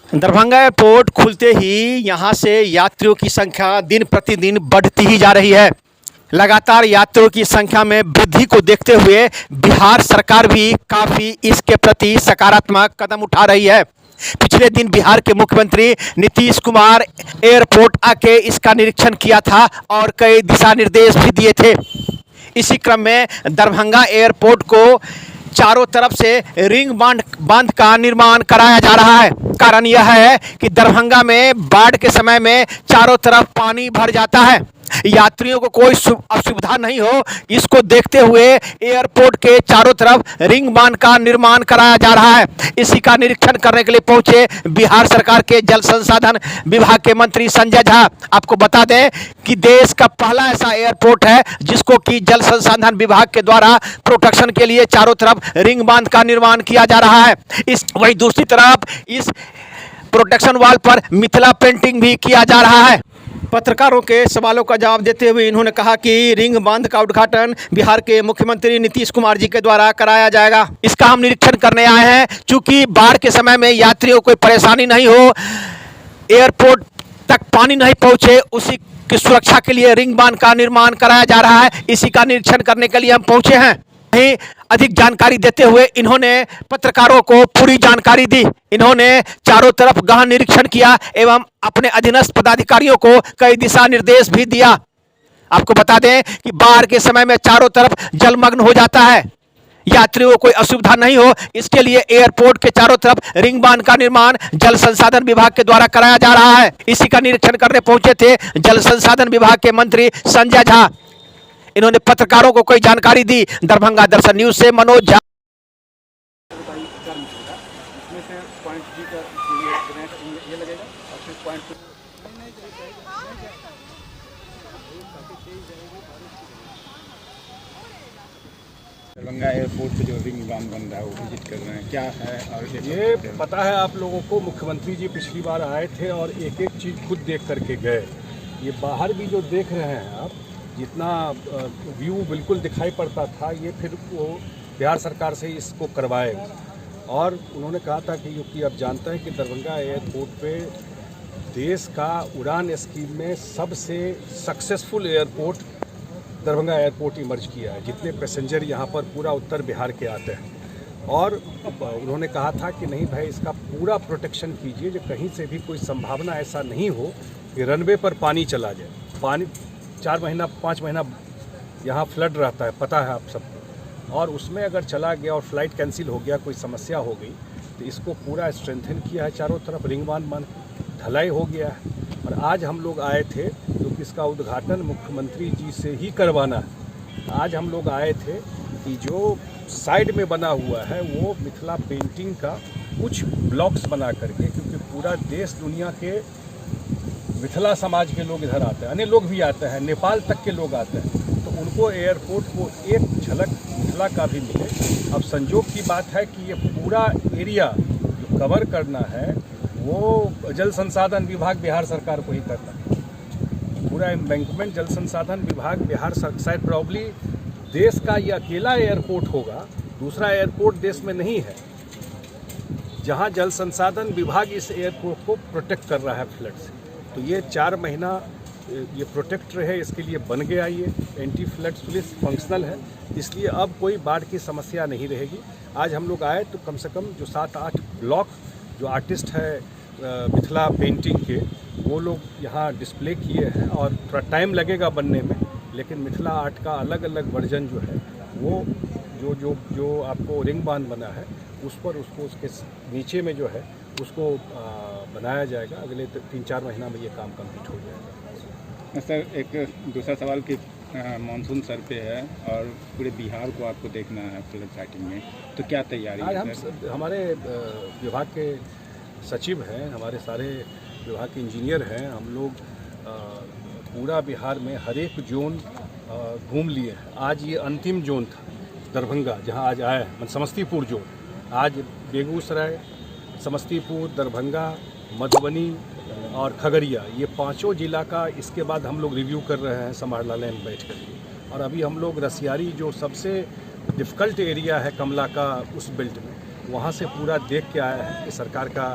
Darbhanga airport खुलते ही यहां से यात्रियों की संख्या दिन प्रतिदिन बढ़ती ही जा रही है। लगातार यात्रियों की संख्या में वृद्धि को देखते हुए बिहार सरकार भी काफ़ी इसके प्रति सकारात्मक कदम उठा रही है। पिछले दिन बिहार के मुख्यमंत्री नीतीश कुमार एयरपोर्ट आके इसका निरीक्षण किया था और कई दिशा निर्देश भी दिए थे। इसी क्रम में दरभंगा एयरपोर्ट को चारों तरफ से रिंग बांध का निर्माण कराया जा रहा है। कारण यह है कि दरभंगा में बाढ़ के समय में चारों तरफ पानी भर जाता है, यात्रियों को कोई असुविधा नहीं हो, इसको देखते हुए एयरपोर्ट के चारों तरफ रिंग बांध का निर्माण कराया जा रहा है। इसी का निरीक्षण करने के लिए पहुंचे बिहार सरकार के जल संसाधन विभाग के मंत्री संजय झा। आपको बता दें कि देश का पहला ऐसा एयरपोर्ट है जिसको कि जल संसाधन विभाग के द्वारा प्रोटेक्शन के लिए चारों तरफ रिंग बांध का निर्माण किया जा रहा है। वही दूसरी तरफ इस प्रोटेक्शन वाल पर मिथिला पेंटिंग भी किया जा रहा है। पत्रकारों के सवालों का जवाब देते हुए इन्होंने कहा कि रिंग बांध का उद्घाटन बिहार के मुख्यमंत्री नीतीश कुमार जी के द्वारा कराया जाएगा। इसका हम निरीक्षण करने आए हैं। चूंकि बाढ़ के समय में यात्रियों को कोई परेशानी नहीं हो, एयरपोर्ट तक पानी नहीं पहुंचे, उसी की सुरक्षा के लिए रिंग बांध का निर्माण कराया जा रहा है। इसी का निरीक्षण करने के लिए हम पहुंचे हैं। अधिक जानकारी देते हुए इन्होंने पत्रकारों को पूरी जानकारी दी। इन्होंने चारों तरफ गहन निरीक्षण किया एवं अपने अधीनस्थ पदाधिकारियों को कई दिशा निर्देश भी दिया। आपको बता दें कि बाढ़ के समय में चारों तरफ जलमग्न हो जाता है, यात्रियों को कोई असुविधा नहीं हो, इसके लिए एयरपोर्ट के चारों तरफ रिंग बांध का निर्माण जल संसाधन विभाग के द्वारा कराया जा रहा है। इसी का निरीक्षण करने पहुंचे थे जल संसाधन विभाग के मंत्री संजय झा। इन्होंने पत्रकारों को कोई जानकारी दी। दरभंगा दर्शन न्यूज से मनोज झा। दरभंगा एयरपोर्ट पे जो रिंग बांध बन रहा है वो विजिट कर रहे हैं, क्या है? और ये पता है आप लोगों को, मुख्यमंत्री जी पिछली बार आए थे और एक एक चीज़ खुद देख करके गए। ये बाहर भी जो देख रहे हैं आप, जितना व्यू बिल्कुल दिखाई पड़ता था, ये फिर वो बिहार सरकार से इसको करवाएगा। और उन्होंने कहा था कि क्योंकि आप जानते हैं कि दरभंगा एयरपोर्ट पे देश का उड़ान स्कीम में सबसे successful airport Darbhanga airport emerge किया है। जितने पैसेंजर यहाँ पर पूरा उत्तर बिहार के आते हैं, और उन्होंने कहा था कि नहीं भाई, इसका पूरा प्रोटेक्शन कीजिए, जो कहीं से भी कोई संभावना ऐसा नहीं हो कि रनवे पर पानी चला जाए। पानी 4 महीना 5 महीना यहाँ फ्लड रहता है, पता है आप सबको, और उसमें अगर चला गया और फ्लाइट कैंसिल हो गया, कोई समस्या हो गई, तो इसको पूरा स्ट्रेंथन किया है। चारों तरफ रिंग बांध ढलाई हो गया है। और आज हम लोग आए थे क्योंकि इसका उद्घाटन मुख्यमंत्री जी से ही करवाना है। आज हम लोग आए थे कि जो साइड में बना हुआ है वो मिथिला पेंटिंग का कुछ ब्लॉक्स बना करके, क्योंकि पूरा देश दुनिया के मिथिला समाज के लोग इधर आते हैं, अन्य लोग भी आते हैं, नेपाल तक के लोग आते हैं, तो उनको एयरपोर्ट को एक झलक मिथिला का भी मिले। अब संजोग की बात है कि ये पूरा एरिया जो कवर करना है वो जल संसाधन विभाग बिहार सरकार को ही करना है। पूरा एम्बैंकमेंट जल संसाधन विभाग बिहार शायद प्रॉब्ली देश का ये अकेला एयरपोर्ट होगा, दूसरा एयरपोर्ट देश में नहीं है जहां जल संसाधन विभाग इस एयरपोर्ट को प्रोटेक्ट कर रहा है फ्लड से। तो ये 4 महीना ये प्रोटेक्ट रहे, इसके लिए बन गया ये एंटी फ्लड पुलिस फंक्शनल है, इसलिए अब कोई बाढ़ की समस्या नहीं रहेगी। आज हम लोग आए तो कम से कम जो 7-8 ब्लॉक जो आर्टिस्ट है मिथिला पेंटिंग के, वो लोग यहाँ डिस्प्ले किए हैं। और थोड़ा टाइम लगेगा बनने में, लेकिन मिथिला आर्ट का अलग अलग वर्जन जो है वो जो आपको रिंग बांध बना है उस पर उसको उसके नीचे में जो है उसको बनाया जाएगा। अगले 3-4 महीना में ये काम कंप्लीट हो जाएगा। सर, एक दूसरा सवाल कि मानसून सर पे है और पूरे बिहार को आपको देखना है फ्लड फाइटिंग में, तो क्या तैयारी है? आज हमारे विभाग के सचिव हैं, हमारे सारे विभाग के इंजीनियर हैं, हम लोग पूरा बिहार में हर एक जोन घूम लिए हैं। आज ये अंतिम जोन था दरभंगा, जहां आज आया है समस्तीपुर जोन। आज बेगूसराय, समस्तीपुर, दरभंगा, मधुबनी और खगड़िया, ये 5 जिला का इसके बाद हम लोग रिव्यू कर रहे हैं समाहरणालय में बैठ कर। और अभी हम लोग रसियारी, जो सबसे डिफ़िकल्ट एरिया है कमला का, उस बेल्ट में, वहाँ से पूरा देख के आया है कि सरकार का